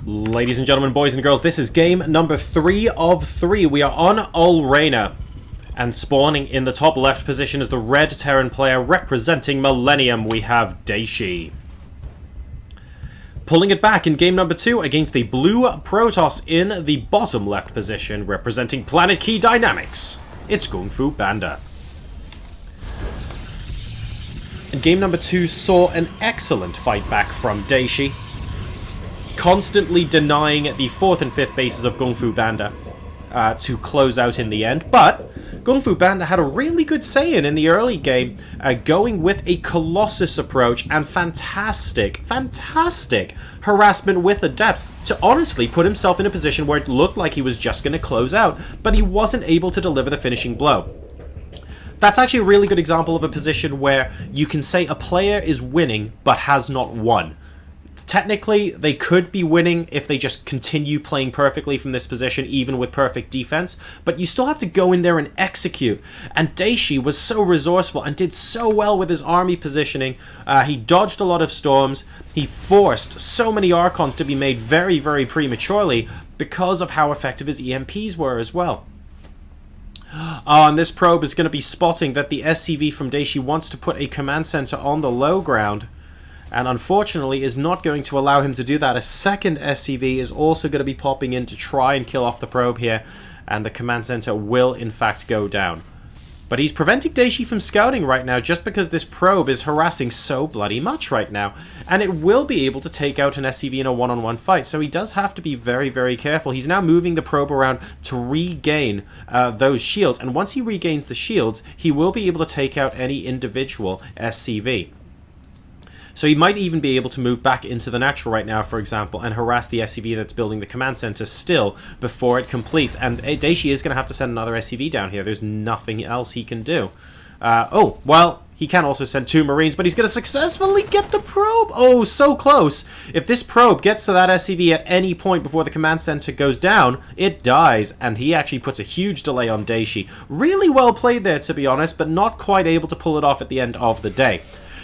Ladies and gentlemen, boys and girls, this is game number 3 of 3. We are on Ulrena. And spawning in the top left position is the red Terran player representing Millennium. We have Dayshi. Pulling it back in game number 2 against the blue Protoss in the bottom left position representing PlanetKey Dynamics. It's GunGFuBanDa. And game number 2 saw an excellent fight back from Dayshi, constantly denying the 4th and 5th bases of GunGFuBanDa to close out in the end, but GunGFuBanDa had a really good say in the early game, going with a Colossus approach and fantastic harassment with Adept to honestly put himself in a position where it looked like he was just going to close out, but he wasn't able to deliver the finishing blow. That's actually a really good example of a position where you can say a player is winning but has not won. Technically, they could be winning if they just continue playing perfectly from this position, even with perfect defense, but you still have to go in there and execute. And Dayshi was so resourceful and did so well with his army positioning. He dodged a lot of storms. He forced so many Archons to be made very, very prematurely because of how effective his EMPs were as well. And this probe is going to be spotting that the SCV from Dayshi wants to put a command center on the low ground, and unfortunately is not going to allow him to do that. A second SCV is also going to be popping in to try and kill off the probe here, and the command center will in fact go down. But he's preventing Dayshi from scouting right now just because this probe is harassing so bloody much right now, and it will be able to take out an SCV in a one-on-one fight, so he does have to be very, very careful. He's now moving the probe around to regain those shields, and once he regains the shields, he will be able to take out any individual SCV. So he might even be able to move back into the natural right now, for example, and harass the SCV that's building the command center still before it completes. And Dayshi is going to have to send another SCV down here. There's nothing else he can do. Oh, well, he can also send 2 Marines, but he's going to successfully get the probe. Oh, so close. If this probe gets to that SCV at any point before the command center goes down, it dies. And he actually puts a huge delay on Dayshi. Really well played there, to be honest, but not quite able to pull it off at the end of the day.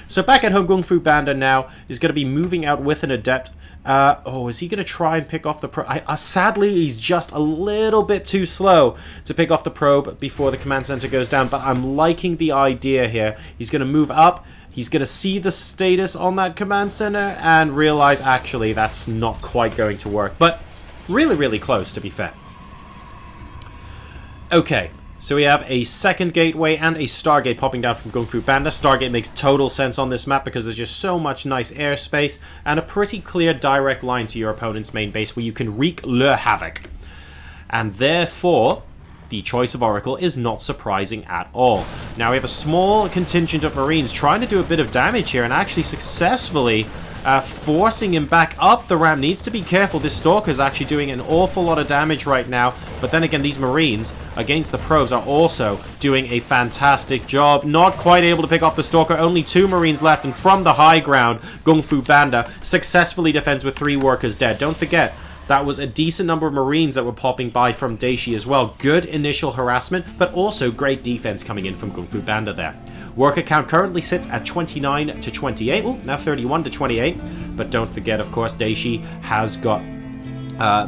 So back at home, GunGFuBanDa now is going to be moving out with an Adept. Oh, is he going to try and pick off the probe? Sadly, he's just a little bit too slow to pick off the probe before the command center goes down, but I'm liking the idea here. He's going to move up. He's going to see the status on that command center and realize, actually, that's not quite going to work. But really, really close, to be fair. Okay. So we have a second gateway and a Stargate popping down from GunGFuBanDa. Stargate makes total sense on this map because there's just so much nice airspace and a pretty clear direct line to your opponent's main base where you can wreak le havoc. And therefore, the choice of Oracle is not surprising at all. Now we have a small contingent of Marines trying to do a bit of damage here and actually successfully forcing him back up the ramp. Needs to be careful. This Stalker is actually doing an awful lot of damage right now. But then again, these Marines against the probes are also doing a fantastic job. Not quite able to pick off the Stalker. Only 2 Marines left. And from the high ground, GunGFuBanDa successfully defends with 3 workers dead. Don't forget, that was a decent number of Marines that were popping by from Dayshi as well. Good initial harassment, but also great defense coming in from GunGFuBanDa there. Worker count currently sits at 29 to 28. Oh, now 31 to 28. But don't forget, of course, Dayshi has got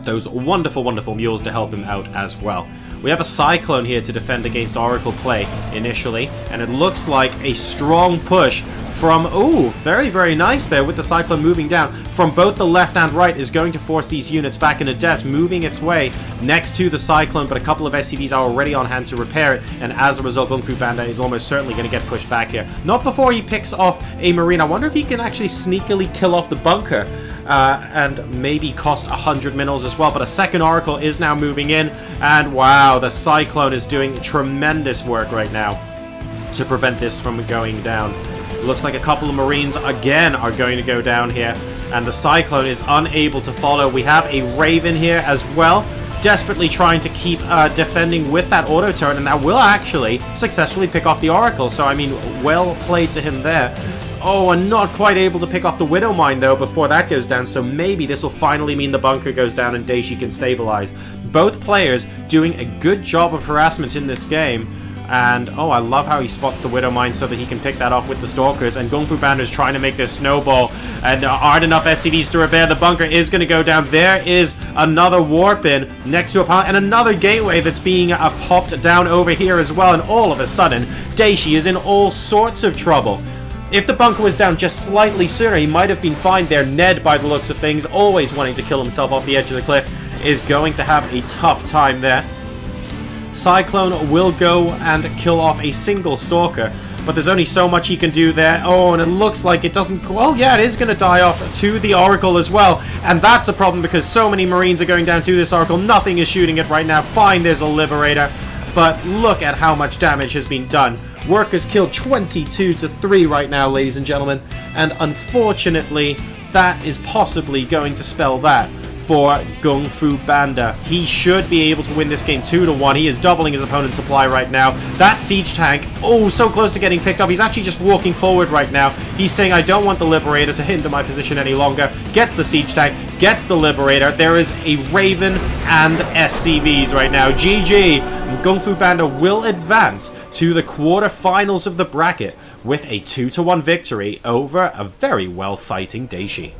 those wonderful, wonderful mules to help him out as well. We have a Cyclone here to defend against Oracle play initially. And it looks like a strong push from, oh, very, very nice there with the Cyclone moving down from both the left and right is going to force these units back in Adept, moving its way next to the Cyclone, but a couple of SCVs are already on hand to repair it, and as a result, GunGFuBanDa is almost certainly going to get pushed back here. Not before he picks off a Marine. I wonder if he can actually sneakily kill off the bunker and maybe cost 100 minerals as well, but a second Oracle is now moving in, and wow, the Cyclone is doing tremendous work right now to prevent this from going down. Looks like a couple of Marines again are going to go down here, and the Cyclone is unable to follow. We have a Raven here as well, desperately trying to keep defending with that auto turret, and that will actually successfully pick off the Oracle. So, I mean, well played to him there. Oh, and not quite able to pick off the Widow Mine, though, before that goes down. So maybe this will finally mean the bunker goes down and Dayshi can stabilize. Both players doing a good job of harassment in this game. And, oh, I love how he spots the Widow Mine so that he can pick that off with the Stalkers. And GunGFuBanDa is trying to make this snowball. And there aren't enough SCVs to repair. The bunker is going to go down. There is another warp in next to a pile. And another gateway that's being popped down over here as well. And all of a sudden, Dayshi is in all sorts of trouble. If the bunker was down just slightly sooner, he might have been fine there. Ned, by the looks of things, always wanting to kill himself off the edge of the cliff, is going to have a tough time there. Cyclone will go and kill off a single Stalker, but there's only so much he can do there. Oh, and it looks like it doesn't... Oh, yeah, it is going to die off to the Oracle as well, and that's a problem because so many Marines are going down to this Oracle. Nothing is shooting it right now. Fine, there's a Liberator, but look at how much damage has been done. Workers killed 22-3 right now, ladies and gentlemen, and unfortunately, that is possibly going to spell that for GunGFuBanDa. He should be able to win this game 2-1. He is doubling his opponent's supply right now. That siege tank, oh, so close to getting picked up. He's actually just walking forward right now. He's saying, I don't want the Liberator to hinder my position any longer. Gets the siege tank, gets the Liberator. There is a Raven and SCVs right now. GG. GunGFuBanDa will advance to the quarterfinals of the bracket with a 2-1 victory over a very well fighting Dayshi.